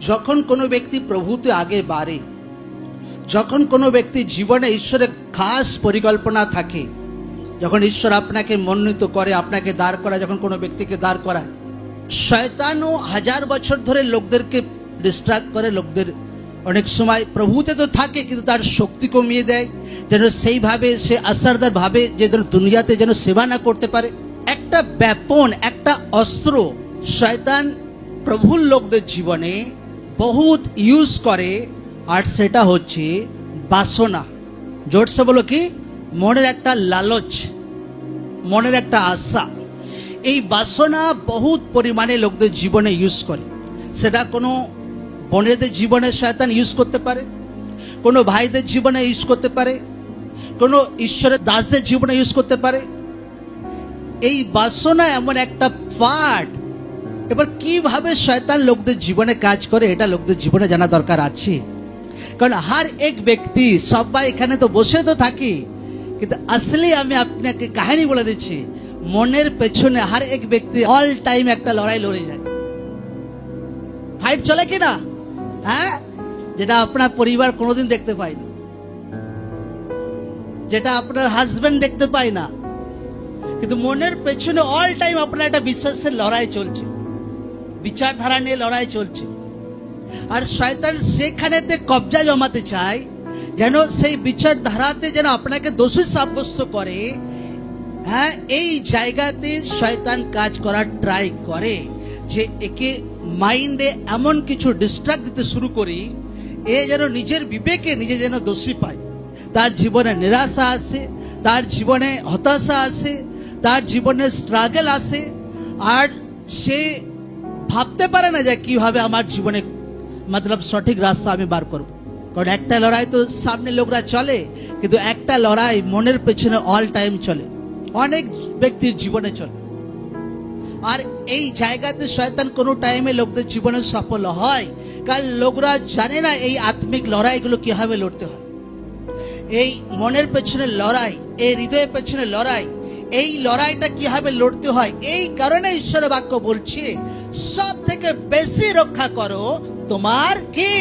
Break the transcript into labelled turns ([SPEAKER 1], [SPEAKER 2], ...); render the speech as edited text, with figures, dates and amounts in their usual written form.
[SPEAKER 1] যখন কোনো ব্যক্তি প্রভুতে আগে বাড়ে, যখন কোনো ব্যক্তি জীবনে ঈশ্বরের খাস পরিকল্পনা থাকে, যখন ঈশ্বর আপনাকে মনোনীত করে, আপনাকে দাঁড় করায়, যখন কোনো ব্যক্তিকে দাঁড় করায়, শয়তানও 1000 বছর ধরে লোকদেরকে ডিস্ট্রাক্ট করে, লোকদের অনেক সময় প্রভুতে তো থাকে কিন্তু তার শক্তি কমিয়ে দেয়, যেন সেইভাবে সে আসারদার ভাবে যে দুনিয়াতে যেন সেবা না করতে পারে। একটা ব্যাপন, একটা অস্ত্র শয়তান প্রভুর লোকদের জীবনে বহুত ইউজ করে, আর সেটা হচ্ছে বাসনা। জোরসে বলো কি? মনের একটা লালচ, মনের একটা আশা। এই বাসনা বহুত পরিমাণে লোকদের জীবনে ইউজ করে। সেটা কোনো বোনেদের জীবনে শয়তান ইউজ করতে পারে, কোনো ভাইদের জীবনে ইউজ করতে পারে, কোনো ঈশ্বরের দাসদের জীবনে ইউজ করতে পারে। এই বাসনা এমন একটা পার্ট। এবার কিভাবে শয়তান লোকদের জীবনে কাজ করে এটা লোকদের জীবনে জানা দরকার আছে। কারণ হার এক ব্যক্তি, সবাই এখানে তো বসে তো থাকি, কিন্তু আসলে আমি আপনাকে কাহিনী বলে দিচ্ছি, মনের পেছনে হার এক ব্যক্তি অল টাইম একটা লড়াই লড়ে যায়। ফাইট চলে কি না? হ্যাঁ, যেটা আপনার পরিবার কোনোদিন দেখতে পায় না, যেটা আপনার হাজবেন্ড দেখতে পায় না, কিন্তু মনের পেছনে অল টাইম আপনার একটা বিশ্বাসের লড়াই চলছে, বিচারধারা নিয়ে লড়াই চলছে। আর শয়তান সেখানেতে কবজা জমাতে চায়, যেন সেই বিচারধারাতে যেন আপনাকে দোষী সাব্যস্ত করে। হ্যাঁ, এই জায়গাতে শয়তান কাজ করার ট্রাই করে যে একে মাইন্ডে এমন কিছু ডিস্ট্রাক্ট দিতে শুরু করি, এ যেন নিজের বিবেকে নিজে যেন দোষী পায়। তার জীবনে নিরাশা আসে, তার জীবনে হতাশা আসে, তার জীবনে স্ট্রাগল আসে, আর সে ভাবতে পারে না যে কিভাবে আমার জীবনে মতলব সঠিক রাস্তা আমি বার করব। কারণ একটা লড়াই তো সামনে লোকরা চলে, কিন্তু একটা লড়াই মনের পেছনে অল টাইম চলে, অনেক ব্যক্তির জীবনে চলে। আর এই জায়গাতে শয়তান কোনো টাইমে লোকদের জীবনে সফল হয়, কারণ লোকরা জানে না এই আত্মিক লড়াইগুলো কিভাবে লড়তে হয়। এই মনের পেছনে লড়াই, এই হৃদয়ের পেছনে লড়াই, এই লড়াইটা কিভাবে লড়তে হয়। এই কারণে ঈশ্বরের বাক্য বলছে, সব থেকে বেশি রক্ষা করো তোমার কি